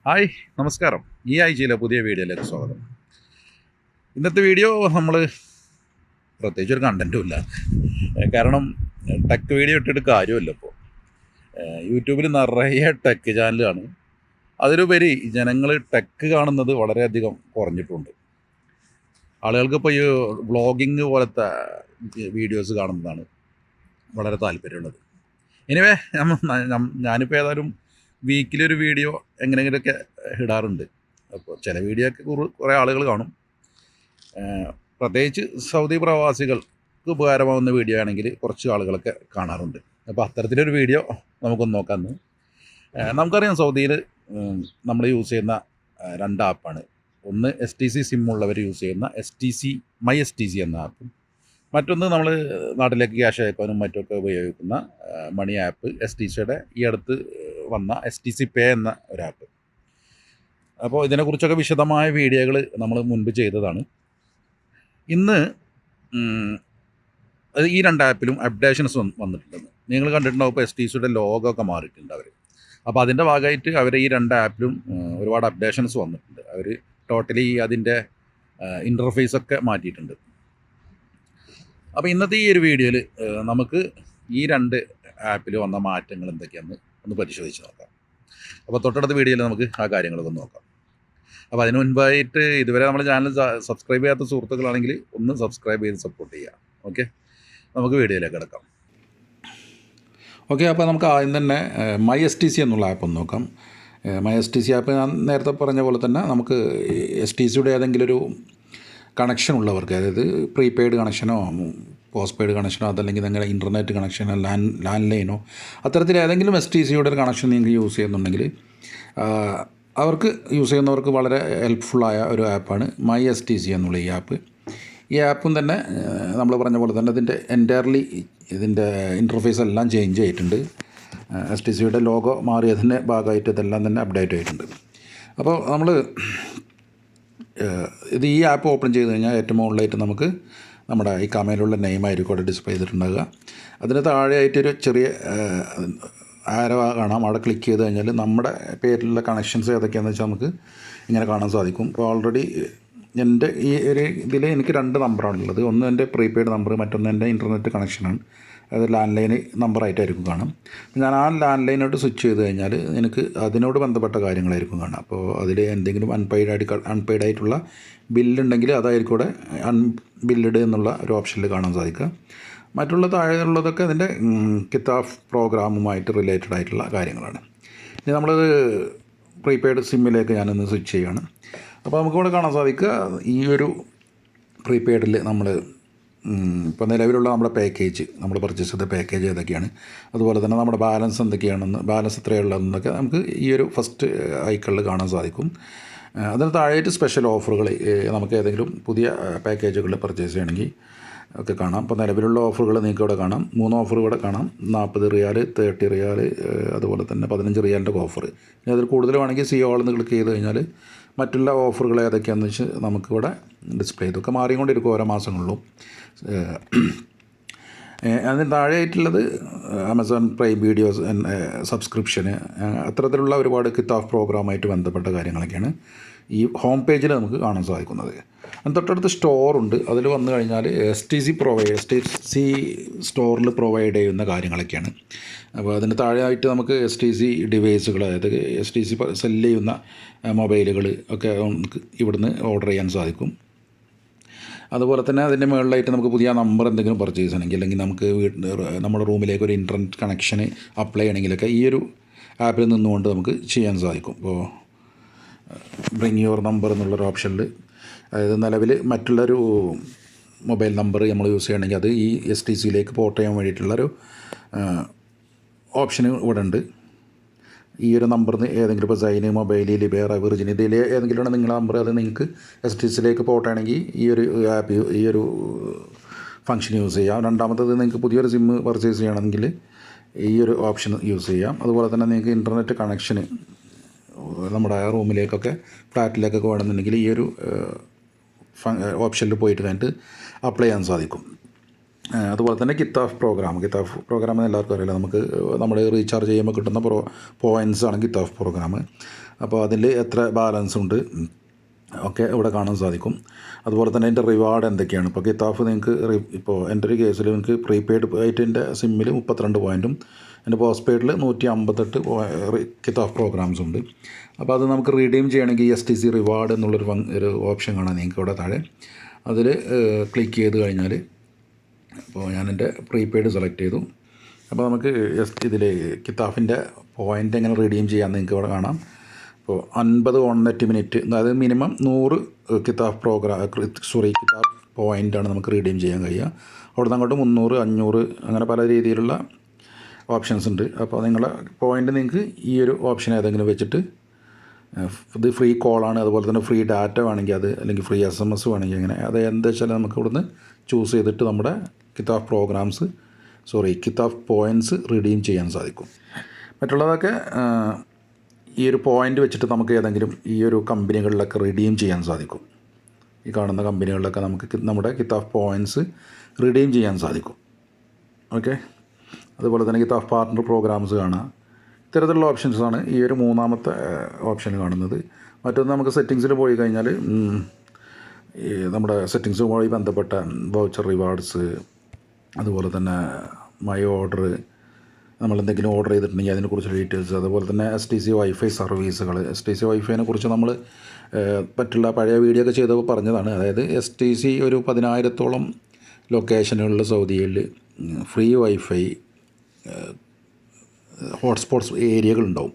Hi നമസ്കാരം. ഈ ആഴ്ചയിലെ പുതിയ വീഡിയോയിലേക്ക് സ്വാഗതം. ഇന്നത്തെ വീഡിയോ നമ്മൾ പ്രത്യേകിച്ചൊരു കണ്ടൻറ്റും ഇല്ല. കാരണം ടെക് വീഡിയോ ഇട്ടിട്ട് കാര്യമില്ല. ഇപ്പോൾ യൂട്യൂബിൽ നിറയെ ടെക് ചാനലാണ്. അതിലുപരി ജനങ്ങൾ ടെക് കാണുന്നത് വളരെയധികം കുറഞ്ഞിട്ടുണ്ട്. ആളുകൾക്കിപ്പോൾ ഈ വ്ളോഗിങ് പോലത്തെ വീഡിയോസ് കാണുന്നതാണ് വളരെ താല്പര്യമുള്ളത്. എനിവേ ഞാനിപ്പോൾ ഏതായാലും വീക്കിലൊരു വീഡിയോ എങ്ങനെയെങ്കിലുമൊക്കെ ഇടാറുണ്ട്. അപ്പോൾ ചില വീഡിയോ ഒക്കെ കുറേ ആളുകൾ കാണും. പ്രത്യേകിച്ച് സൗദി പ്രവാസികൾക്ക് ഉപകാരമാവുന്ന വീഡിയോ ആണെങ്കിൽ കുറച്ച് ആളുകളൊക്കെ കാണാറുണ്ട്. അപ്പോൾ അത്തരത്തിലൊരു വീഡിയോ നമുക്കൊന്ന് നോക്കാമെന്ന്. നമുക്കറിയാം സൗദിയിൽ നമ്മൾ യൂസ് ചെയ്യുന്ന രണ്ട് ആപ്പാണ്. ഒന്ന് STC സിം ഉള്ളവർ യൂസ് ചെയ്യുന്ന മൈ STC എന്ന ആപ്പും, മറ്റൊന്ന് നമ്മൾ നാട്ടിലേക്ക് ക്യാഷ് അയക്കാനും മറ്റൊക്കെ ഉപയോഗിക്കുന്ന മണി ആപ്പ്, STCയുടെ ഈ അടുത്ത് വന്ന STC പേ എന്ന ഒരു ആപ്പ്. അപ്പോൾ ഇതിനെക്കുറിച്ചൊക്കെ വിശദമായ വീഡിയോകൾ നമ്മൾ മുൻപ് ചെയ്തതാണ്. ഇന്ന് ഈ രണ്ട് ആപ്പിലും അപ്ഡേഷൻസ് വന്നിട്ടുണ്ടെന്ന് നിങ്ങൾ കണ്ടിട്ടുണ്ടാവും. ഇപ്പോൾ STCയുടെ ലോഗോ ഒക്കെ മാറിയിട്ടുണ്ട് അവർ. അപ്പോൾ അതിൻ്റെ ഭാഗമായിട്ട് അവർ ഈ രണ്ട് ആപ്പിലും ഒരുപാട് അപ്ഡേഷൻസ് വന്നിട്ടുണ്ട്. അവർ ടോട്ടലി അതിൻ്റെ ഇൻ്റർഫേസൊക്കെ മാറ്റിയിട്ടുണ്ട്. അപ്പോൾ ഇന്നത്തെ ഈ ഒരു വീഡിയോയിൽ നമുക്ക് ഈ രണ്ട് ആപ്പിൽ വന്ന മാറ്റങ്ങൾ എന്തൊക്കെയാണെന്ന് ഒന്ന് പരിശോധിച്ച് നോക്കാം. അപ്പോൾ തൊട്ടടുത്ത വീഡിയോയിൽ നമുക്ക് ആ കാര്യങ്ങളൊക്കെ നോക്കാം. അപ്പോൾ അതിന് മുൻപായിട്ട് ഇതുവരെ നമ്മുടെ ചാനൽ സബ്സ്ക്രൈബ് ചെയ്യാത്ത സുഹൃത്തുക്കളാണെങ്കിൽ ഒന്ന് സബ്സ്ക്രൈബ് ചെയ്ത് സപ്പോർട്ട് ചെയ്യുക. ഓക്കെ, നമുക്ക് വീഡിയോയിലേക്ക് കിടക്കാം. ഓക്കെ, അപ്പോൾ നമുക്ക് ആദ്യം തന്നെ മൈ STC എന്നുള്ള ആപ്പ് ഒന്ന് നോക്കാം. മൈ STC ആപ്പ് ഞാൻ നേരത്തെ പറഞ്ഞ പോലെ തന്നെ നമുക്ക് STCയുടെ ഏതെങ്കിലും ഒരു കണക്ഷൻ ഉള്ളവർക്ക്, അതായത് പ്രീപെയ്ഡ് കണക്ഷനോ പോസ്റ്റ് പെയ്ഡ് കണക്ഷനോ അതല്ലെങ്കിൽ നിങ്ങളുടെ ഇൻ്റർനെറ്റ് കണക്ഷനോ ലാൻഡ് ലൈനോ അത്തരത്തിൽ ഏതെങ്കിലും STCയുടെ ഒരു കണക്ഷൻ നിങ്ങൾക്ക് യൂസ് ചെയ്യുന്നുണ്ടെങ്കിൽ അവർക്ക് യൂസ് ചെയ്യുന്നവർക്ക് വളരെ ഹെൽപ്ഫുള്ളായ ഒരു ആപ്പാണ് മൈ STC എന്നുള്ള ഈ ആപ്പ്. ഈ ആപ്പും തന്നെ നമ്മൾ പറഞ്ഞ പോലെ തന്നെ ഇതിൻ്റെ എൻറ്റയർലി ഇതിൻ്റെ ഇൻ്റർഫേസ് എല്ലാം ചേഞ്ച് ആയിട്ടുണ്ട്. STCയുടെ ലോഗോ മാറിയതിൻ്റെ ഭാഗമായിട്ട് ഇതെല്ലാം തന്നെ അപ്ഡേറ്റ് ആയിട്ടുണ്ട്. അപ്പോൾ നമ്മൾ ഈ ആപ്പ് ഓപ്പൺ ചെയ്ത് കഴിഞ്ഞാൽ ഏറ്റവും മുകളിലായിട്ട് നമുക്ക് നമ്മുടെ ഈ കമയിലുള്ള നെയിമായിരിക്കും അവിടെ ഡിസ്പ്ലേ ചെയ്തിട്ടുണ്ടാകുക. അതിന് താഴെയായിട്ടൊരു ചെറിയ ആരോ കാണാം. അവിടെ ക്ലിക്ക് ചെയ്ത് കഴിഞ്ഞാൽ നമ്മുടെ പേരിലുള്ള കണക്ഷൻസ് ഏതൊക്കെയാണെന്ന് വെച്ചാൽ നമുക്ക് ഇങ്ങനെ കാണാൻ സാധിക്കും. ഇപ്പോൾ ഓൾറെഡി എൻ്റെ ഈ ഒരു ഇതിൽ എനിക്ക് രണ്ട് നമ്പറാണുള്ളത്. ഒന്ന് എൻ്റെ പ്രീപെയ്ഡ് നമ്പർ, മറ്റൊന്ന് എൻ്റെ ഇൻ്റർനെറ്റ് കണക്ഷനാണ്. അത് ലാൻഡ് ലൈൻ നമ്പറായിട്ടായിരിക്കും കാണാം. ഞാൻ ആ ലാൻഡ് ലൈനോട്ട് സ്വിച്ച് ചെയ്ത് കഴിഞ്ഞാൽ എനിക്ക് അതിനോട് ബന്ധപ്പെട്ട കാര്യങ്ങളായിരിക്കും കാണാം. അപ്പോൾ അതിൽ എന്തെങ്കിലും അൺപെയ്ഡ് ആയിട്ടുള്ള ബില്ലുണ്ടെങ്കിൽ അതായിരിക്കും ഇവിടെ അൺബില്ലഡ് എന്നുള്ള ഒരു ഓപ്ഷനിൽ കാണാൻ സാധിക്കുക. മറ്റുള്ള താഴെയുള്ളതൊക്കെ അതിൻ്റെ കിതാബ് പ്രോഗ്രാമുമായിട്ട് റിലേറ്റഡ് ആയിട്ടുള്ള കാര്യങ്ങളാണ്. ഇനി നമ്മളത് പ്രീപെയ്ഡ് സിമ്മിലേക്ക് ഞാനൊന്ന് സ്വിച്ച് ചെയ്യുകയാണ്. അപ്പോൾ നമുക്കിവിടെ കാണാൻ സാധിക്കുക ഈ ഒരു പ്രീപെയ്ഡിൽ നമ്മൾ ഇപ്പോൾ നിലവിലുള്ള നമ്മുടെ പാക്കേജ്, നമ്മൾ പർച്ചേസ് ചെയ്ത പാക്കേജ് ഏതൊക്കെയാണ്, അതുപോലെ തന്നെ നമ്മുടെ ബാലൻസ് എന്തൊക്കെയാണെന്ന്, ബാലൻസ് എത്രയുള്ളതെന്നൊക്കെ നമുക്ക് ഈ ഒരു ഫസ്റ്റ് ഐക്കണിൽ കാണാൻ സാധിക്കും. അതിന് താഴെയായിട്ട് സ്പെഷ്യൽ ഓഫറുകൾ നമുക്ക് ഏതെങ്കിലും പുതിയ പാക്കേജുകൾ പർച്ചേസ് ചെയ്യണമെങ്കിൽ ഒക്കെ കാണാം. ഇപ്പോൾ നിലവിലുള്ള ഓഫറുകൾ നിങ്ങൾക്ക് ഇവിടെ കാണാം. 3 ഓഫർ ഇവിടെ കാണാം. 40 റിയാൽ, 30 റിയാൽ, അതുപോലെ തന്നെ 15 റിയാലിൻ്റെ ഓഫർ. ഇനി അതിൽ കൂടുതൽ വേണമെങ്കിൽ സി ഓൾ എന്ന് ക്ലിക്ക് ചെയ്ത് കഴിഞ്ഞാൽ മറ്റുള്ള ഓഫറുകൾ ഏതൊക്കെയാണെന്ന് വെച്ച് നമുക്കിവിടെ ഡിസ്പ്ലേ ഇതൊക്കെ മാറിക്കൊണ്ടിരിക്കും ഓരോ മാസങ്ങളിലും. അതിന് താഴെയായിട്ടുള്ളത് ആമസോൺ പ്രൈം വീഡിയോസ് സബ്സ്ക്രിപ്ഷന്, അത്തരത്തിലുള്ള ഒരുപാട് കിതാബ് പ്രോഗ്രാമായിട്ട് ബന്ധപ്പെട്ട കാര്യങ്ങളൊക്കെയാണ് ഈ ഹോം പേജിൽ നമുക്ക് കാണാൻ സാധിക്കുന്നത്. അതിന് തൊട്ടടുത്ത് സ്റ്റോറുണ്ട്. അതിൽ വന്നു കഴിഞ്ഞാൽ STC സ്റ്റോറിൽ പ്രൊവൈഡ് ചെയ്യുന്ന കാര്യങ്ങളൊക്കെയാണ്. അപ്പോൾ അതിന് താഴെയായിട്ട് നമുക്ക് STC ഡിവൈസുകൾ, അതായത് STC സെല്ല് ചെയ്യുന്ന മൊബൈലുകൾ ഒക്കെ നമുക്ക് ഇവിടുന്ന് ഓർഡർ ചെയ്യാൻ സാധിക്കും. അതുപോലെ തന്നെ അതിൻ്റെ മുകളിലായിട്ട് നമുക്ക് പുതിയ നമ്പർ എന്തെങ്കിലും പർച്ചേസ് ചെയ്യണമെങ്കിൽ, അല്ലെങ്കിൽ നമുക്ക് നമ്മുടെ റൂമിലേക്ക് ഒരു ഇൻ്റർനെറ്റ് കണക്ഷന് അപ്ലൈ ചെയ്യണമെങ്കിലൊക്കെ ഈ ഒരു ആപ്പിൽ നിന്നുകൊണ്ട് നമുക്ക് ചെയ്യാൻ സാധിക്കും. ഇപ്പോൾ ബ്രിങ് യുവർ നമ്പർ എന്നുള്ളൊരു ഓപ്ഷനിൽ, അതായത് നിലവിൽ മറ്റുള്ളൊരു മൊബൈൽ നമ്പർ നമ്മൾ യൂസ് ചെയ്യണമെങ്കിൽ അത് ഈ STCയിലേക്ക് പോർട്ട് ചെയ്യാൻ വേണ്ടിയിട്ടുള്ളൊരു ഓപ്ഷന് ഇവിടെ ഉണ്ട്. ഈ ഒരു നമ്പറിന് ഏതെങ്കിലും ഇപ്പോൾ സൈന്, മൊബൈൽ, ലിബേറ, വിർജിൻ ഇതിൽ ഏതെങ്കിലുമാണ് നിങ്ങളുടെ നമ്പർ, അത് നിങ്ങൾക്ക് STCയിലേക്ക് പോർട്ട് ചെയ്യണമെങ്കിൽ ഈ ഒരു ആപ്പ്, ഈ ഒരു ഫംഗ്ഷൻ യൂസ് ചെയ്യാം. രണ്ടാമത്തത് നിങ്ങൾക്ക് പുതിയൊരു സിം പർച്ചേസ് ചെയ്യണമെങ്കിൽ ഈ ഒരു ഓപ്ഷൻ യൂസ് ചെയ്യാം. അതുപോലെ തന്നെ നിങ്ങൾക്ക് ഇൻ്റർനെറ്റ് കണക്ഷന് നമ്മുടെ റൂമിലേക്കൊക്കെ ഫ്ലാറ്റിലേക്കൊക്കെ വേണമെന്നുണ്ടെങ്കിൽ ഈ ഒരു ഓപ്ഷനിൽ പോയിട്ട് കഴിഞ്ഞിട്ട് അപ്ലൈ ചെയ്യാൻ സാധിക്കും. അതുപോലെ തന്നെ കിത്താഫ് പ്രോഗ്രാം എന്ന് എല്ലാവർക്കും അറിയില്ല. നമുക്ക് നമ്മൾ റീചാർജ് ചെയ്യുമ്പോൾ കിട്ടുന്ന പോയിൻറ്റ്സാണ് കിത്താഫ് പ്രോഗ്രാം. അപ്പോൾ അതിൽ എത്ര ബാലൻസ് ഉണ്ട് ഒക്കെ ഇവിടെ കാണാൻ സാധിക്കും. അതുപോലെ തന്നെ അതിൻ്റെ റിവാർഡ് എന്തൊക്കെയാണ്. ഇപ്പോൾ കിത്താഫ് നിങ്ങൾക്ക് ഇപ്പോൾ എൻ്റെ ഒരു കേസിൽ എനിക്ക് പ്രീപെയ്ഡ് ആയിട്ട് എൻ്റെ സിമ്മിൽ 32 പോയിൻറ്റും എൻ്റെ പോസ്റ്റ് പെയ്ഡിൽ 158 കിത്താഫ് പ്രോഗ്രാംസ് ഉണ്ട്. അപ്പോൾ അത് നമുക്ക് റീഡീം ചെയ്യണമെങ്കിൽ STC റിവാർഡ് എന്നുള്ളൊരു ഓപ്ഷൻ കാണാം നിങ്ങൾക്ക് ഇവിടെ താഴെ. അതിൽ ക്ലിക്ക് ചെയ്ത് കഴിഞ്ഞാൽ അപ്പോൾ ഞാൻ എൻ്റെ പ്രീപെയ്ഡ് സെലക്ട് ചെയ്തു. അപ്പോൾ നമുക്ക് ഇതിൽ കിത്താഫിൻ്റെ പോയിൻ്റ് എങ്ങനെ റീഡീം ചെയ്യാമെന്ന് നിങ്ങൾക്ക് ഇവിടെ കാണാം. ഇപ്പോൾ 50 ഓൺ നെറ്റ് മിനിറ്റ്, അതായത് മിനിമം 100 കിത്താഫ് കിത്താഫ് പോയിൻ്റാണ് നമുക്ക് റീഡീം ചെയ്യാൻ കഴിയുക. അവിടെ നിന്ന് അങ്ങോട്ട് 300, 500 അങ്ങനെ പല രീതിയിലുള്ള ഓപ്ഷൻസ് ഉണ്ട്. അപ്പോൾ നിങ്ങളുടെ പോയിൻ്റ് നിങ്ങൾക്ക് ഈ ഒരു ഓപ്ഷൻ ഏതെങ്കിലും വെച്ചിട്ട്, ഇത് ഫ്രീ കോളാണ്, അതുപോലെ തന്നെ ഫ്രീ ഡാറ്റ വേണമെങ്കിൽ അത്, അല്ലെങ്കിൽ ഫ്രീ SMS വേണമെങ്കിൽ അങ്ങനെ, അത് എന്താ വെച്ചാൽ നമുക്ക് ഇവിടുന്ന് ചൂസ് ചെയ്തിട്ട് നമ്മുടെ കിത്താഫ് പോയിൻറ്റ്സ് റിഡീം ചെയ്യാൻ സാധിക്കും. മറ്റുള്ളതൊക്കെ ഈ ഒരു പോയിൻ്റ് വെച്ചിട്ട് നമുക്ക് ഏതെങ്കിലും ഈ ഒരു കമ്പനികളിലൊക്കെ റിഡീം ചെയ്യാൻ സാധിക്കും. ഈ കാണുന്ന കമ്പനികളിലൊക്കെ നമുക്ക് നമ്മുടെ കിത്താഫ് പോയിൻറ്റ്സ് റിഡീം ചെയ്യാൻ സാധിക്കും. ഓക്കെ. അതുപോലെ തന്നെ കിത്താഫ് പാർട്ണർ പ്രോഗ്രാംസ് കാണാം. ഇത്തരത്തിലുള്ള ഓപ്ഷൻസാണ് ഈ ഒരു മൂന്നാമത്തെ ഓപ്ഷൻ കാണുന്നത്. മറ്റൊന്ന് നമുക്ക് സെറ്റിങ്സിൽ പോയി കഴിഞ്ഞാൽ ഈ നമ്മുടെ സെറ്റിങ്സുമായി ബന്ധപ്പെട്ട വൗച്ചർ റിവാർഡ്സ്, അതുപോലെ തന്നെ മൈ ഓർഡർ, നമ്മളെന്തെങ്കിലും ഓർഡർ ചെയ്തിട്ടുണ്ടെങ്കിൽ അതിനെക്കുറിച്ച് ഡീറ്റെയിൽസ്, അതുപോലെ തന്നെ STC വൈഫൈ സർവീസുകൾ. STC വൈഫൈനെ കുറിച്ച് നമ്മൾ മറ്റുള്ള പഴയ വീഡിയോ ഒക്കെ ചെയ്തപ്പോൾ പറഞ്ഞതാണ്. അതായത് STC ഒരു 10,000-ഓളം ലൊക്കേഷനുകളിൽ സൗദിയിൽ ഫ്രീ വൈഫൈ ഹോട്ട്സ്പോട്ട്സ് ഏരിയകളുണ്ടാവും.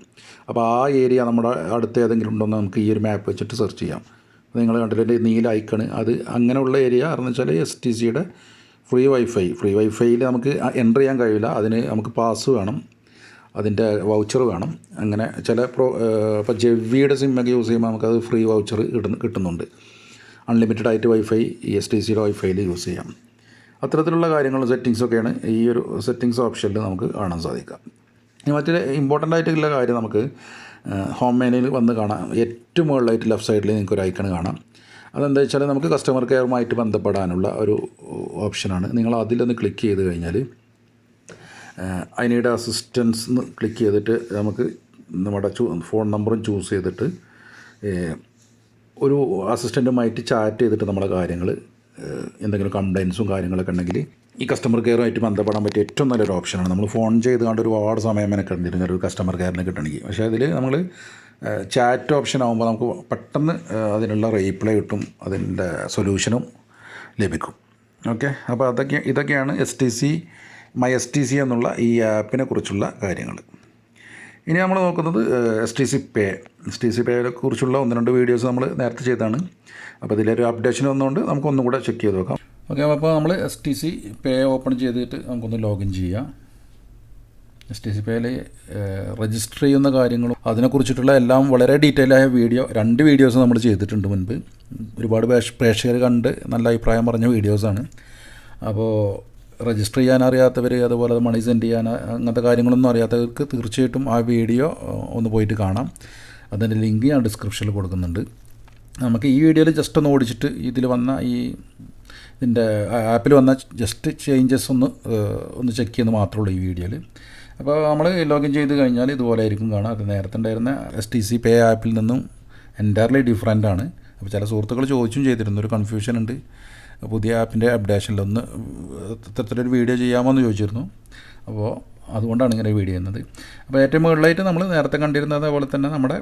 അപ്പോൾ ആ ഏരിയ നമ്മുടെ അടുത്ത് ഏതെങ്കിലും ഉണ്ടോ എന്ന് നമുക്ക് ഈ ഒരു മാപ്പ് വെച്ചിട്ട് സെർച്ച് ചെയ്യാം. നിങ്ങൾ കണ്ടിട്ട് നീല ഐക്കണ്, അത് അങ്ങനെയുള്ള ഏരിയ എന്ന് വെച്ചാൽ STCയുടെ ഫ്രീ വൈഫൈയിൽ നമുക്ക് എൻ്റർ ചെയ്യാൻ കഴിയില്ല. അതിന് നമുക്ക് പാസ് വേണം, അതിൻ്റെ വൗച്ചർ വേണം. അങ്ങനെ ചില ഇപ്പോൾ ജെവിയുടെ സിമ്മൊക്കെ യൂസ് ചെയ്യുമ്പോൾ നമുക്കത് ഫ്രീ വൗച്ചർ കിട്ടുന്നുണ്ട്. അൺലിമിറ്റഡ് ആയിട്ട് വൈഫൈ ഈ STCയുടെ വൈഫൈയിൽ യൂസ് ചെയ്യാം. അത്തരത്തിലുള്ള കാര്യങ്ങൾ സെറ്റിങ്സൊക്കെയാണ് ഈ ഒരു സെറ്റിങ്സ് ഓപ്ഷനിൽ നമുക്ക് കാണാൻ സാധിക്കുക. മറ്റൊരു ഇമ്പോർട്ടൻ്റ് ആയിട്ടുള്ള കാര്യം നമുക്ക് ഹോം മെനുവിൽ വന്ന് കാണാം. ഏറ്റവും മുകളിലായിട്ട് ലെഫ്റ്റ് സൈഡിൽ നിങ്ങൾക്ക് ഒരു ഐക്കൺ കാണാം. അതെന്താ വെച്ചാൽ നമുക്ക് കസ്റ്റമർ കെയറുമായിട്ട് ബന്ധപ്പെടാനുള്ള ഒരു ഓപ്ഷനാണ്. നിങ്ങൾ അതിലൊന്ന് ക്ലിക്ക് ചെയ്ത് കഴിഞ്ഞാൽ ഐ നീഡ് അസിസ്റ്റൻസ് എന്ന് ക്ലിക്ക് ചെയ്തിട്ട് നമുക്ക് നമ്മുടെ ഫോൺ നമ്പറും ചൂസ് ചെയ്തിട്ട് ഒരു അസിസ്റ്റൻറ്റുമായിട്ട് ചാറ്റ് ചെയ്തിട്ട് നമ്മളെ കാര്യങ്ങൾ, എന്തെങ്കിലും കംപ്ലയിൻസും കാര്യങ്ങളൊക്കെ ഉണ്ടെങ്കിൽ ഈ കസ്റ്റമർ കെയറുമായിട്ട് ബന്ധപ്പെടാൻ പറ്റിയ ഏറ്റവും നല്ലൊരു ഓപ്ഷനാണ്. നമ്മൾ ഫോൺ ചെയ്ത് കണ്ട് ഒരുപാട് സമയം മെനക്കെടുത്തിരുന്ന ഒരു കസ്റ്റമർ കെയറിന് കിട്ടണമെങ്കിൽ. പക്ഷേ അതിൽ നമ്മൾ ചാറ്റ് ഓപ്ഷൻ ആകുമ്പോൾ നമുക്ക് പെട്ടെന്ന് അതിനുള്ള റീപ്ലൈ കിട്ടും, അതിൻ്റെ സൊല്യൂഷനും ലഭിക്കും. ഓക്കെ. അപ്പോൾ ഇതൊക്കെയാണ് STC എന്നുള്ള ഈ ആപ്പിനെ കുറിച്ചുള്ള കാര്യങ്ങൾ. ഇനി നമ്മൾ നോക്കുന്നത് STC പേയെ കുറിച്ചുള്ള 1-2 വീഡിയോസ് നമ്മൾ നേരത്തെ ചെയ്തതാണ്. അപ്പോൾ ഇതിലൊരു അപ്ഡേഷൻ വന്നുകൊണ്ട് നമുക്കൊന്നും കൂടെ ചെക്ക് ചെയ്ത് നോക്കാം. ഓക്കെ. അപ്പോൾ നമ്മൾ STC പേ ഓപ്പൺ ചെയ്തിട്ട് നമുക്കൊന്ന് ലോഗിൻ ചെയ്യാം. STC പേയിൽ രജിസ്റ്റർ ചെയ്യുന്ന കാര്യങ്ങളും അതിനെക്കുറിച്ചിട്ടുള്ള എല്ലാം വളരെ ഡീറ്റെയിൽ ആയ 2 വീഡിയോസ് നമ്മൾ ചെയ്തിട്ടുണ്ട് മുൻപ്. ഒരുപാട് പ്രേക്ഷകർ കണ്ട് നല്ല അഭിപ്രായം പറഞ്ഞ വീഡിയോസാണ്. അപ്പോൾ രജിസ്റ്റർ ചെയ്യാൻ അറിയാത്തവർ, അതുപോലെ മണി സെൻഡ് ചെയ്യാൻ അങ്ങനത്തെ കാര്യങ്ങളൊന്നും അറിയാത്തവർക്ക് തീർച്ചയായിട്ടും ആ വീഡിയോ ഒന്ന് പോയിട്ട് കാണാം. അതിൻ്റെ ലിങ്ക് ഞാൻ ഡിസ്ക്രിപ്ഷനിൽ കൊടുക്കുന്നുണ്ട്. നമുക്ക് ഈ വീഡിയോയിൽ ജസ്റ്റ് ഒന്ന് ഓടിച്ചിട്ട് ഇതിൽ വന്ന ഇതിൻ്റെ ആപ്പിൽ വന്ന ജസ്റ്റ് ചേഞ്ചസ് ഒന്ന് ചെക്ക് ചെയ്യുന്നത് മാത്രമേ ഉള്ളൂ ഈ വീഡിയോയിൽ. അപ്പോൾ നമ്മൾ ലോഗിൻ ചെയ്ത് കഴിഞ്ഞാൽ ഇതുപോലെ ആയിരിക്കും കാണാം. അത് നേരത്തെ ഉണ്ടായിരുന്ന STC പേ ആപ്പിൽ നിന്നും എൻറ്റയർലി ഡിഫറെൻ്റ് ആണ്. അപ്പോൾ ചില സുഹൃത്തുക്കൾ ചോദിച്ചും ചെയ്തിരുന്നു, ഒരു കൺഫ്യൂഷൻ ഉണ്ട്, പുതിയ ആപ്പിൻ്റെ അപ്ഡേഷനിലൊന്ന് ഇത്തരത്തിലൊരു വീഡിയോ ചെയ്യാമോ എന്ന് ചോദിച്ചിരുന്നു. അപ്പോൾ അതുകൊണ്ടാണ് ഇങ്ങനെ വീഡിയോ ചെയ്യുന്നത്. അപ്പോൾ ഏറ്റവും മുകളിലായിട്ട് നമ്മൾ നേരത്തെ കണ്ടിരുന്നത് പോലെ തന്നെ നമ്മുടെ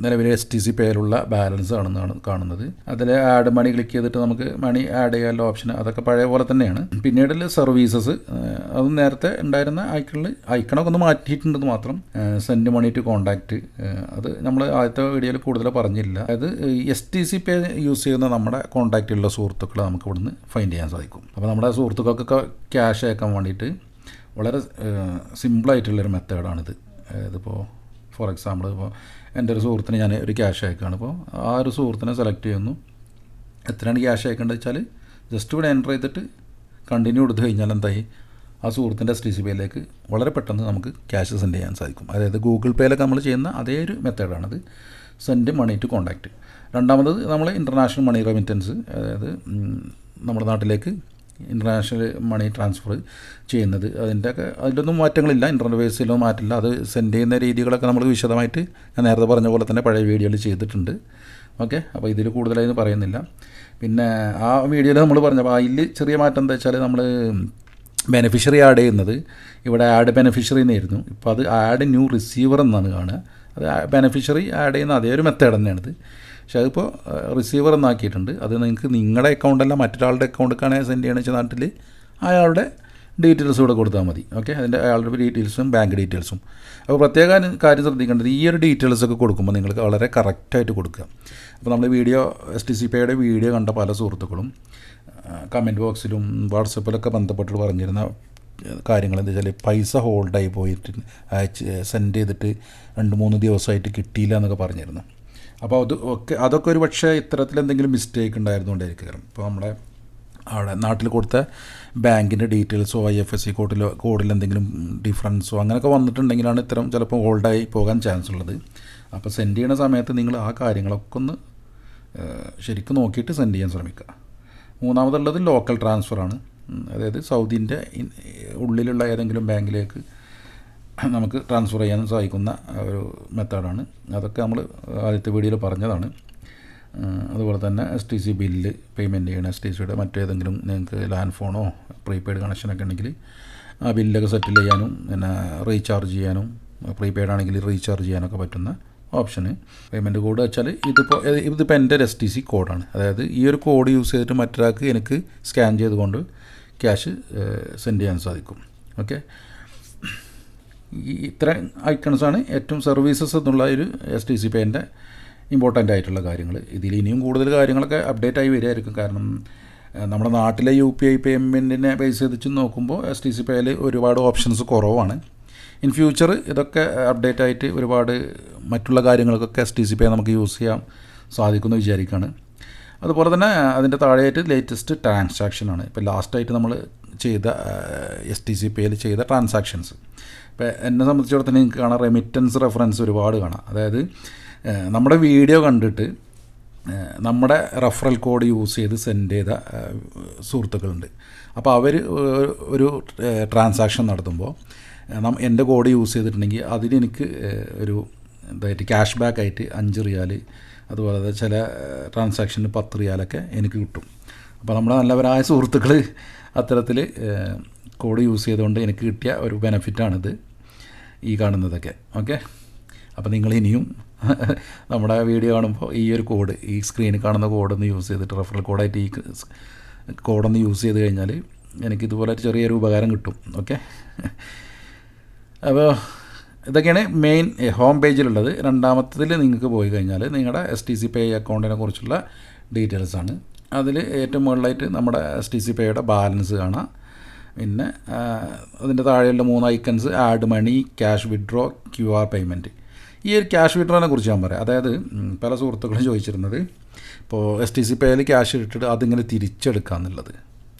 നിലവിലെ STC പേയിലുള്ള ബാലൻസ് ആണെന്നാണ് കാണുന്നത്. അതിൽ ആഡ് മണി ക്ലിക്ക് ചെയ്തിട്ട് നമുക്ക് മണി ആഡ് ചെയ്യാനുള്ള ഓപ്ഷൻ അതൊക്കെ പഴയ പോലെ തന്നെയാണ്. പിന്നീട് സർവീസസ് അത് നേരത്തെ ഉണ്ടായിരുന്ന ഐക്കണൊക്കെ ഒന്ന് മാറ്റിയിട്ടുണ്ടെന്ന് മാത്രം. സെൻഡ് മണി ടു കോൺടാക്റ്റ്, അത് നമ്മൾ ആദ്യത്തെ വീഡിയോയിൽ കൂടുതൽ പറഞ്ഞില്ല. അതായത് STC പേ യൂസ് ചെയ്യുന്ന നമ്മുടെ കോൺടാക്റ്റിലുള്ള സുഹൃത്തുക്കളെ നമുക്ക് ഇവിടുന്ന് ഫൈൻഡ് ചെയ്യാൻ സാധിക്കും. അപ്പോൾ നമ്മുടെ സുഹൃത്തുക്കൾക്കൊക്കെ ക്യാഷ് അയക്കാൻ വേണ്ടിയിട്ട് വളരെ സിമ്പിളായിട്ടുള്ളൊരു മെത്തേഡാണിത്. ഇതിപ്പോൾ ഫോർ എക്സാമ്പിൾ ഇപ്പോൾ എൻ്റെ ഒരു സുഹൃത്തിന് ഞാൻ ഒരു ക്യാഷ് അയക്കുകയാണ്. അപ്പോൾ ആ ഒരു സുഹൃത്തിനെ സെലക്ട് ചെയ്യുന്നു. എത്രയാണ് ക്യാഷ് അയക്കേണ്ടത് വെച്ചാൽ ജസ്റ്റ് ഇവിടെ എൻ്റർ ചെയ്തിട്ട് കണ്ടിന്യൂ കൊടുത്തു കഴിഞ്ഞാൽ എന്തായി, ആ സുഹൃത്തിൻ്റെ STC പേയിലേക്ക് വളരെ പെട്ടെന്ന് നമുക്ക് ക്യാഷ് സെൻഡ് ചെയ്യാൻ സാധിക്കും. അതായത് ഗൂഗിൾ പേയിലൊക്കെ നമ്മൾ ചെയ്യുന്ന അതേ ഒരു മെത്തേഡാണത്, സെൻഡ് മണി ടു കോൺടാക്റ്റ്. രണ്ടാമത് നമ്മൾ ഇൻ്റർനാഷണൽ മണി റെമിറ്റൻസ്, അതായത് നമ്മുടെ നാട്ടിലേക്ക് ഇൻ്റർനാഷണൽ മണി ട്രാൻസ്ഫർ ചെയ്യുന്നത്. അതിലൊന്നും മാറ്റങ്ങളില്ല, ഇൻ്റർഫേസിലൊന്നും മാറ്റില്ല. അത് സെൻഡ് ചെയ്യുന്ന രീതികളൊക്കെ നമ്മൾ വിശദമായിട്ട് ഞാൻ നേരത്തെ പറഞ്ഞ പോലെ തന്നെ പഴയ വീഡിയോയിൽ ചെയ്തിട്ടുണ്ട്. ഓക്കെ, അപ്പോൾ ഇതിൽ കൂടുതലായി പറയുന്നില്ല. പിന്നെ ആ വീഡിയോയിൽ നമ്മൾ പറഞ്ഞപ്പോൾ അതിൽ ചെറിയ മാറ്റം എന്താ വെച്ചാൽ, നമ്മൾ ബെനിഫിഷ്യറി ആഡ് ചെയ്യുന്നത് ഇവിടെ ആഡ് ബെനിഫിഷ്യറി എന്നായിരുന്നു. ഇപ്പോൾ അത് ആഡ് ന്യൂ റിസീവർ എന്നാണ് കാണുക. അത് ബെനിഫിഷ്യറി ആഡ് ചെയ്യുന്ന അതേ ഒരു മെത്തേഡ് തന്നെയാണിത്. പക്ഷേ അതിപ്പോൾ റിസീവർ എന്നാക്കിയിട്ടുണ്ട്. അത് നിങ്ങൾക്ക് നിങ്ങളുടെ അക്കൗണ്ടല്ല മറ്റൊരാളുടെ അക്കൗണ്ടിലേക്കാണ് സെൻഡ് ചെയ്യണമെന്ന് വെച്ചാൽ നാട്ടിൽ അയാളുടെ ഡീറ്റെയിൽസ് കൂടെ കൊടുത്താൽ മതി. ഓക്കെ, അതിൻ്റെ അയാളുടെ ഡീറ്റെയിൽസും ബാങ്ക് ഡീറ്റെയിൽസും. അപ്പോൾ പ്രത്യേക കാര്യം ശ്രദ്ധിക്കേണ്ടത്, ഈ ഒരു ഡീറ്റെയിൽസൊക്കെ കൊടുക്കുമ്പോൾ നിങ്ങൾക്ക് വളരെ കറക്റ്റായിട്ട് കൊടുക്കുക. അപ്പോൾ നമ്മൾ STCPayയുടെ വീഡിയോ കണ്ട പല സുഹൃത്തുക്കളും കമൻറ്റ് ബോക്സിലും വാട്സപ്പിലൊക്കെ ബന്ധപ്പെട്ട് പറഞ്ഞിരുന്ന കാര്യങ്ങൾ എന്താ വെച്ചാൽ, പൈസ ഹോൾഡായി പോയിട്ട് സെൻഡ് ചെയ്തിട്ട് 2-3 ദിവസമായിട്ട് കിട്ടിയില്ല എന്നൊക്കെ പറഞ്ഞിരുന്നു. അപ്പോൾ അതൊക്കെ ഒരു പക്ഷേ ഇത്തരത്തിലെന്തെങ്കിലും മിസ്റ്റേക്ക് ഉണ്ടായിരുന്നുകൊണ്ടായിരിക്കും. ഇപ്പോൾ നമ്മുടെ അവിടെ നാട്ടിൽ കൊടുത്ത ബാങ്കിൻ്റെ ഡീറ്റെയിൽസോ IFSC കോഡിൽ എന്തെങ്കിലും ഡിഫറൻസോ അങ്ങനെയൊക്കെ വന്നിട്ടുണ്ടെങ്കിലാണ് ഇത്തരം ചിലപ്പോൾ ഹോൾഡായി പോകാൻ ചാൻസ് ഉള്ളത്. അപ്പോൾ സെൻഡ് ചെയ്യുന്ന സമയത്ത് നിങ്ങൾ ആ കാര്യങ്ങളൊക്കെ ഒന്ന് ശരിക്കും നോക്കിയിട്ട് സെൻഡ് ചെയ്യാൻ ശ്രമിക്കുക. മൂന്നാമതുള്ളത് ലോക്കൽ ട്രാൻസ്ഫറാണ്. അതായത് സൗദിൻ്റെ ഉള്ളിലുള്ള ഏതെങ്കിലും ബാങ്കിലേക്ക് നമുക്ക് ട്രാൻസ്ഫർ ചെയ്യാൻ സാധിക്കുന്ന ഒരു മെത്തേഡാണ്. അതൊക്കെ നമ്മൾ ആദ്യത്തെ വീഡിയോയിൽ പറഞ്ഞതാണ്. അതുപോലെ തന്നെ STC ബില്ല് പേയ്മെൻറ്റ് ചെയ്യണം, STCയുടെ മറ്റേതെങ്കിലും നിങ്ങൾക്ക് ലാൻഡ് ഫോണോ പ്രീപെയ്ഡ് കണക്ഷനൊക്കെ ഉണ്ടെങ്കിൽ ആ ബില്ലൊക്കെ സെറ്റിൽ ചെയ്യാനും പിന്നെ റീചാർജ് ചെയ്യാനും, പ്രീപെയ്ഡ് ആണെങ്കിൽ റീചാർജ് ചെയ്യാനൊക്കെ പറ്റുന്ന ഓപ്ഷന്. പേയ്മെൻറ്റ് കോഡ് വെച്ചാൽ ഇതിപ്പോൾ എൻ്റെ ഒരു STC കോഡാണ്. അതായത് ഈ ഒരു കോഡ് യൂസ് ചെയ്തിട്ട് മറ്റൊരാൾക്ക് എനിക്ക് സ്കാൻ ചെയ്തുകൊണ്ട് ക്യാഷ് സെൻഡ് ചെയ്യാൻ സാധിക്കും. ഓക്കെ, ഇത്ര ഐക്കൺസാണ് ഏറ്റവും സർവീസസ് എന്നുള്ള ഒരു STCPayൻ്റെ ഇമ്പോർട്ടൻ്റ് ആയിട്ടുള്ള കാര്യങ്ങൾ. ഇതിൽ ഇനിയും കൂടുതൽ കാര്യങ്ങളൊക്കെ അപ്ഡേറ്റ് ആയി വരികയായിരിക്കും. കാരണം നമ്മുടെ നാട്ടിലെ UPI പേയ്മെൻറ്റിനെ ബേസ് ചെയ്തിട്ട് നോക്കുമ്പോൾ STCPayയിൽ ഒരുപാട് ഓപ്ഷൻസ് കുറവാണ്. ഇൻ ഫ്യൂച്ചർ ഇതൊക്കെ അപ്ഡേറ്റ് ആയിട്ട് ഒരുപാട് മറ്റുള്ള കാര്യങ്ങൾക്കൊക്കെ STCPay നമുക്ക് യൂസ് ചെയ്യാൻ സാധിക്കുമെന്ന് വിചാരിക്കുകയാണ്. അതുപോലെ തന്നെ അതിൻ്റെ താഴെയായിട്ട് ലേറ്റസ്റ്റ് ട്രാൻസാക്ഷനാണ്. ഇപ്പോൾ ലാസ്റ്റായിട്ട് നമ്മൾ ചെയ്ത STCPayയിൽ ചെയ്ത ട്രാൻസാക്ഷൻസ്. ഇപ്പോൾ എന്നെ സംബന്ധിച്ചിടത്തോളം നിങ്ങൾക്ക് കാണാം, റെമിറ്റൻസ് റെഫറൻസ് ഒരുപാട് കാണാം. അതായത് നമ്മുടെ വീഡിയോ കണ്ടിട്ട് നമ്മുടെ റെഫറൽ കോഡ് യൂസ് ചെയ്ത് സെൻഡ് ചെയ്ത സുഹൃത്തുക്കളുണ്ട്. അപ്പോൾ അവർ ഒരു ട്രാൻസാക്ഷൻ നടത്തുമ്പോൾ എൻ്റെ കോഡ് യൂസ് ചെയ്തിട്ടുണ്ടെങ്കിൽ അതിനെനിക്ക് ഒരു എന്തായിട്ട് ക്യാഷ് ബാക്ക് ആയിട്ട് 5 റിയാൽ, അതുപോലെ ചില ട്രാൻസാക്ഷന് 10 റിയാലൊക്കെ എനിക്ക് കിട്ടും. അപ്പോൾ നമ്മുടെ നല്ലവരായ സുഹൃത്തുക്കൾ അത്തരത്തിൽ കോഡ് യൂസ് ചെയ്തുകൊണ്ട് എനിക്ക് കിട്ടിയ ഒരു ബെനിഫിറ്റാണിത് ഈ കാണുന്നതൊക്കെ. ഓക്കെ, അപ്പോൾ നിങ്ങൾ ഇനിയും നമ്മുടെ വീഡിയോ കാണുമ്പോൾ ഈ ഒരു കോഡ്, ഈ സ്ക്രീനിൽ കാണുന്ന കോഡൊന്ന് യൂസ് ചെയ്തിട്ട് റെഫറൽ കോഡായിട്ട് ഈ കോഡൊന്ന് യൂസ് ചെയ്ത് കഴിഞ്ഞാൽ എനിക്കിതുപോലെ ചെറിയൊരു ഉപകാരം കിട്ടും. ഓക്കെ, അപ്പോൾ ഇതൊക്കെയാണ് മെയിൻ ഹോം പേജിലുള്ളത്. രണ്ടാമത്തതിൽ നിങ്ങൾക്ക് പോയി കഴിഞ്ഞാൽ നിങ്ങളുടെ STCPay അക്കൗണ്ടിനെ കുറിച്ചുള്ള ഡീറ്റെയിൽസാണ്. അതിൽ ഏറ്റവും മുകളിലായിട്ട് നമ്മുടെ STCPayയുടെ ബാലൻസ് കാണാം. പിന്നെ അതിൻ്റെ താഴെയുള്ള 3 ഐക്കൺസ് ആഡ് മണി, ക്യാഷ് വിഡ്രോ, QR പേയ്മെൻറ്റ്. ഈ ഒരു ക്യാഷ് വിഡ്രോനെ കുറിച്ച് ഞാൻ പറയാം. അതായത് പല സുഹൃത്തുക്കളും ചോദിച്ചിരുന്നത്, ഇപ്പോൾ STCPayയിൽ ക്യാഷ് ഇട്ടിട്ട് അതിങ്ങനെ തിരിച്ചെടുക്കുക എന്നുള്ളത്.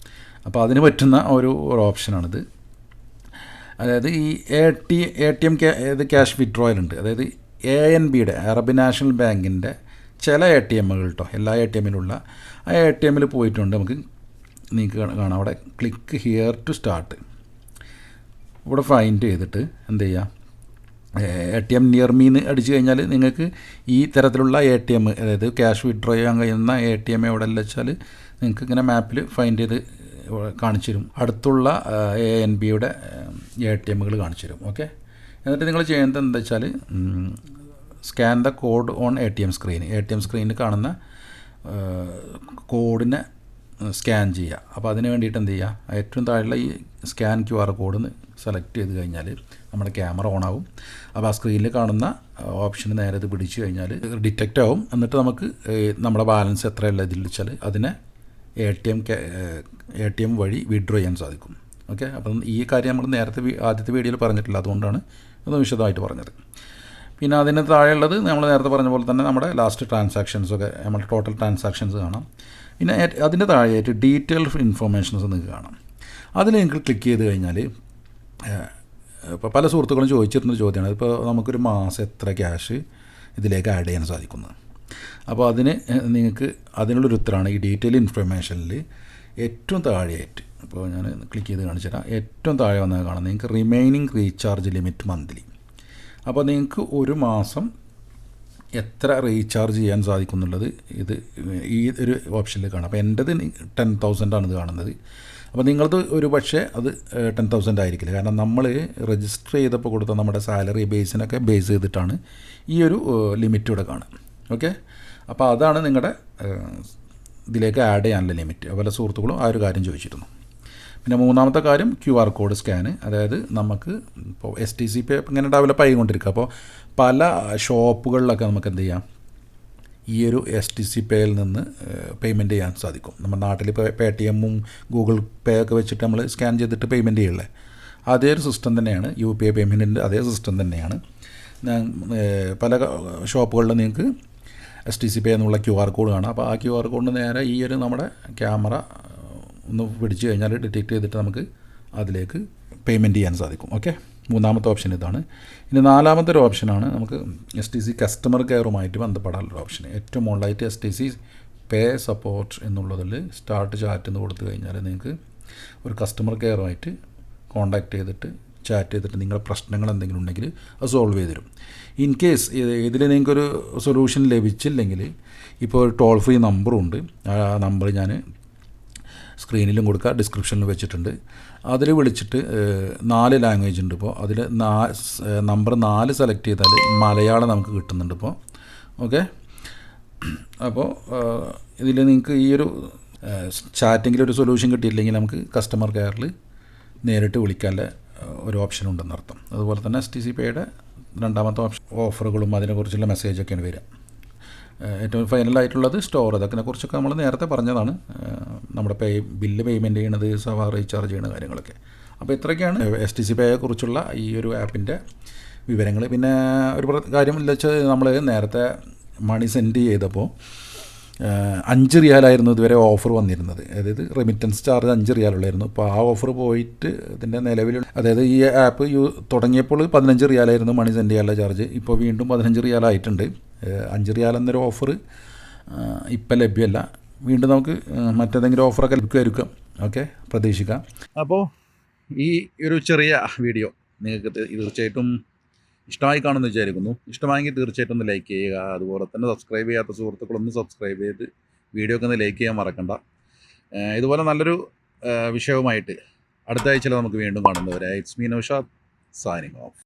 അപ്പോൾ അതിന് പറ്റുന്ന ഒരു ഓപ്ഷനാണിത്. അതായത് ഈ ATM ക്യാഷ് വിഡ്രോയിലുണ്ട്. അതായത് ANBയുടെ അറബ് നാഷണൽ ബാങ്കിൻ്റെ ചില ATMകൾ കേട്ടോ, എല്ലാ ATMലുള്ള ആ ATMൽ പോയിട്ടുണ്ട്. നിങ്ങൾക്ക് കാണാം അവിടെ ക്ലിക്ക് ഹിയർ ടു സ്റ്റാർട്ട്. ഇവിടെ ഫൈൻഡ് ചെയ്തിട്ട് എന്ത് ചെയ്യുക, ATM നിയർ മീന്ന് അടിച്ചു കഴിഞ്ഞാൽ നിങ്ങൾക്ക് ഈ തരത്തിലുള്ള ATM, അതായത് ക്യാഷ് വിഡ്രോ ചെയ്യാൻ കഴിയുന്ന ATM എവിടെയല്ല വെച്ചാൽ നിങ്ങൾക്ക് ഇങ്ങനെ മാപ്പിൽ ഫൈൻഡ് ചെയ്ത് കാണിച്ചു തരും. അടുത്തുള്ള ANBയുടെ ATMകൾ കാണിച്ചു തരും. ഓക്കെ, എന്നിട്ട് നിങ്ങൾ ചെയ്യുന്നത് എന്താ വെച്ചാൽ scan the code on ATM സ്ക്രീനിൽ കാണുന്ന കോഡിനെ സ്കാൻ ചെയ്യുക. അപ്പോൾ അതിന് വേണ്ടിയിട്ട് എന്ത് ചെയ്യുക, ഏറ്റവും താഴെയുള്ള ഈ സ്കാൻ QR കോഡ് സെലക്ട് ചെയ്ത് കഴിഞ്ഞാൽ നമ്മുടെ ക്യാമറ ഓൺ ആവും. അപ്പോൾ ആ സ്ക്രീനിൽ കാണുന്ന ഓപ്ഷന് നേരെ ഇത് പിടിച്ചു കഴിഞ്ഞാൽ ഡിറ്റക്റ്റ് ആവും. എന്നിട്ട് നമുക്ക് നമ്മുടെ ബാലൻസ് എത്രയുള്ള ഇതിൽ വെച്ചാൽ അതിനെ ATM വഴി വിഡ്രോ ചെയ്യാൻ സാധിക്കും. ഓക്കെ, അപ്പം ഈ കാര്യം നമ്മൾ നേരത്തെ ആദ്യത്തെ വീഡിയോയിൽ പറഞ്ഞിട്ടില്ല, അതുകൊണ്ടാണ് ഒന്ന് വിശദമായിട്ട് പറഞ്ഞത്. പിന്നെ അതിന് താഴെയുള്ളത് നമ്മൾ നേരത്തെ പറഞ്ഞ പോലെ തന്നെ നമ്മുടെ ലാസ്റ്റ് ട്രാൻസാക്ഷൻസൊക്കെ, നമ്മുടെ ടോട്ടൽ ട്രാൻസാക്ഷൻസ് കാണാം. പിന്നെ അതിൻ്റെ താഴെയായിട്ട് ഡീറ്റെയിൽഡ് ഇൻഫർമേഷൻസ് നിങ്ങൾക്ക് കാണാം. അതിൽ നിങ്ങൾ ക്ലിക്ക് ചെയ്ത് കഴിഞ്ഞാൽ ഇപ്പോൾ പല സുഹൃത്തുക്കളും ചോദിച്ചിരുന്നൊരു ചോദ്യമാണ്, ഇപ്പോൾ നമുക്കൊരു മാസം എത്ര ക്യാഷ് ഇതിലേക്ക് ആഡ് ചെയ്യാൻ സാധിക്കുന്നത്. അപ്പോൾ അതിന് നിങ്ങൾക്ക് അതിനുള്ളൊരു ഉത്തരമാണ് ഈ ഡീറ്റെയിൽ ഇൻഫർമേഷനിൽ ഏറ്റവും താഴെയായിട്ട് ഇപ്പോൾ ഞാൻ ക്ലിക്ക് ചെയ്ത് കാണിച്ചു തരാം. ഏറ്റവും താഴെ വന്നാൽ കാണാം നിങ്ങൾക്ക് റിമൈനിങ് റീചാർജ് ലിമിറ്റ് മന്ത്ലി. അപ്പോൾ നിങ്ങൾക്ക് ഒരു മാസം എത്ര റീചാർജ് ചെയ്യാൻ സാധിക്കും എന്നുള്ളത് ഈ ഒരു ഓപ്ഷനിൽ കാണാം. അപ്പോൾ എൻ്റെത് 10,000 ആണ് ഇത് കാണുന്നത്. അപ്പോൾ നിങ്ങളത് ഒരു പക്ഷേ അത് 10,000 ആയിരിക്കില്ല. കാരണം നമ്മൾ രജിസ്റ്റർ ചെയ്തപ്പോൾ കൊടുത്ത നമ്മുടെ സാലറി ബേസിനൊക്കെ ബേസ് ചെയ്തിട്ടാണ് ഈ ഒരു ലിമിറ്റ് ഇവിടെ കാണുക. ഓക്കെ, അപ്പോൾ അതാണ് നിങ്ങളുടെ ഇതിലേക്ക് ആഡ് ചെയ്യാനുള്ള ലിമിറ്റ്. അതുപോലെ സുഹൃത്തുക്കളും ആ ഒരു കാര്യം ചോദിച്ചിരുന്നു. പിന്നെ മൂന്നാമത്തെ കാര്യം QR കോഡ് സ്കാന്. അതായത് നമുക്ക് ഇപ്പോൾ STC പേ ഇങ്ങനെ ഡെവലപ്പ് ആയിക്കൊണ്ടിരിക്കുക. അപ്പോൾ പല ഷോപ്പുകളിലൊക്കെ നമുക്ക് എന്ത് ചെയ്യാം, ഈ ഒരു STC പേയിൽ നിന്ന് പേയ്മെൻറ്റ് ചെയ്യാൻ സാധിക്കും. നമ്മുടെ നാട്ടിൽ ഇപ്പോൾ Paytm-ഉം Google Pay ഒക്കെ വെച്ചിട്ട് നമ്മൾ സ്കാൻ ചെയ്തിട്ട് പേയ്മെൻറ്റ് ചെയ്യില്ലേ, അതേ ഒരു സിസ്റ്റം തന്നെയാണ് UPI പേയ്മെൻറ്റിൻ്റെ അതേ സിസ്റ്റം തന്നെയാണ്. പല ഷോപ്പുകളിൽ നിങ്ങൾക്ക് STC പേ എന്നുള്ള QR കോഡ് കാണാം. അപ്പോൾ ആ QR കോഡിന് നേരെ ഈ ഒരു നമ്മുടെ ക്യാമറ ഒന്ന് പിടിച്ച് കഴിഞ്ഞാൽ ഡിറ്റക്റ്റ് ചെയ്തിട്ട് നമുക്ക് അതിലേക്ക് പേയ്മെൻറ്റ് ചെയ്യാൻ സാധിക്കും. ഓക്കെ, മൂന്നാമത്തെ ഓപ്ഷൻ ഇതാണ്. ഇനി നാലാമത്തെ ഒരു ഓപ്ഷനാണ് നമുക്ക് STC കസ്റ്റമർ കെയറുമായിട്ട് ബന്ധപ്പെടാനുള്ള ഓപ്ഷൻ. ഏറ്റവും മുകളിലായിട്ട് STC പേ സപ്പോർട്ട് എന്നുള്ളതിൽ സ്റ്റാർട്ട് ചാറ്റ് എന്ന് കൊടുത്തു കഴിഞ്ഞാൽ നിങ്ങൾക്ക് ഒരു കസ്റ്റമർ കെയറുമായിട്ട് കോൺടാക്റ്റ് ചെയ്തിട്ട് ചാറ്റ് ചെയ്തിട്ട് നിങ്ങളുടെ പ്രശ്നങ്ങൾ എന്തെങ്കിലും ഉണ്ടെങ്കിൽ അത് സോൾവ് ചെയ്ത് തരും. ഇൻ കേസ് ഇതിൽ നിങ്ങൾക്കൊരു സൊല്യൂഷൻ ലഭിച്ചില്ലെങ്കിൽ ഇപ്പോൾ ഒരു ടോൾ ഫ്രീ നമ്പറുണ്ട്. ആ നമ്പർ ഞാൻ സ്ക്രീനിലും കൊടുക്കുക, ഡിസ്ക്രിപ്ഷനിൽ വെച്ചിട്ടുണ്ട്. അതിൽ വിളിച്ചിട്ട് 4 ലാംഗ്വേജ് ഉണ്ട്. ഇപ്പോൾ അതിൽ നമ്പർ 4 സെലക്ട് ചെയ്താൽ മലയാളം നമുക്ക് കിട്ടുന്നുണ്ട് ഇപ്പോൾ. ഓക്കെ, അപ്പോൾ ഇതിൽ നിങ്ങൾക്ക് ഈ ഒരു ചാറ്റിങ്ങിൽ ഒരു സൊല്യൂഷൻ കിട്ടിയില്ലെങ്കിൽ നമുക്ക് കസ്റ്റമർ കെയറിൽ നേരിട്ട് വിളിക്കാനുള്ള ഒരു ഓപ്ഷൻ ഉണ്ടെന്നർത്ഥം. അതുപോലെ തന്നെ STC പേയുടെ രണ്ടാമത്തെ ഓഫറുകളും അതിനെക്കുറിച്ചുള്ള മെസ്സേജൊക്കെയാണ് വരിക. ഏറ്റവും ഫൈനലായിട്ടുള്ളത് സ്റ്റോർ. അതിനെക്കുറിച്ചൊക്കെ നമ്മൾ നേരത്തെ പറഞ്ഞതാണ്. നമ്മുടെ ബില്ല് പേയ്മെൻറ്റ് ചെയ്യണത്, സവാ റീചാർജ് ചെയ്യുന്ന കാര്യങ്ങളൊക്കെ. അപ്പോൾ ഇത്രയൊക്കെയാണ് STC പേയെക്കുറിച്ചുള്ള ഈ ഒരു ആപ്പിൻ്റെ വിവരങ്ങൾ. പിന്നെ ഒരു കാര്യം എന്ന് വെച്ചാൽ നമ്മൾ നേരത്തെ മണി സെൻഡ് ചെയ്തപ്പോൾ 5 റിയാലായിരുന്നു ഇതുവരെ ഓഫർ വന്നിരുന്നത്. അതായത് റെമിറ്റൻസ് ചാർജ് 5 റിയാലുള്ളായിരുന്നു. ഇപ്പോൾ ആ ഓഫർ പോയിട്ട് ഇതിൻ്റെ നിലവിലുള്ള, അതായത് ഈ ആപ്പ് തുടങ്ങിയപ്പോൾ 15 റിയാലായിരുന്നു മണി സെൻഡ് ചെയ്യാനുള്ള ചാർജ്. ഇപ്പോൾ വീണ്ടും 15 റിയാലായിട്ടുണ്ട്. 5 റിയാൽ എന്നൊരു ഓഫർ ഇപ്പം ലഭ്യമല്ല. വീണ്ടും നമുക്ക് മറ്റേതെങ്കിലും ഓഫറൊക്കെ ലഭിക്കുമായിരിക്കും. ഓക്കെ, പ്രതീക്ഷിക്കാം. അപ്പോൾ ഈ ഒരു ചെറിയ വീഡിയോ നിങ്ങൾക്ക് തീർച്ചയായിട്ടും ഇഷ്ടമായി കാണുമെന്ന് വിചാരിക്കുന്നു. ഇഷ്ടമായെങ്കിൽ തീർച്ചയായിട്ടും ഒന്ന് ലൈക്ക് ചെയ്യുക. അതുപോലെ തന്നെ സബ്സ്ക്രൈബ് ചെയ്യാത്ത സുഹൃത്തുക്കളൊന്ന് സബ്സ്ക്രൈബ് ചെയ്ത് വീഡിയോ ഒക്കെ ഒന്ന് ലൈക്ക് ചെയ്യാൻ മറക്കണ്ട. ഇതുപോലെ നല്ലൊരു വിഷയവുമായിട്ട് അടുത്ത ആഴ്ചയിൽ നമുക്ക് വീണ്ടും കാണുന്നവരെ. It's me Naushad signing off.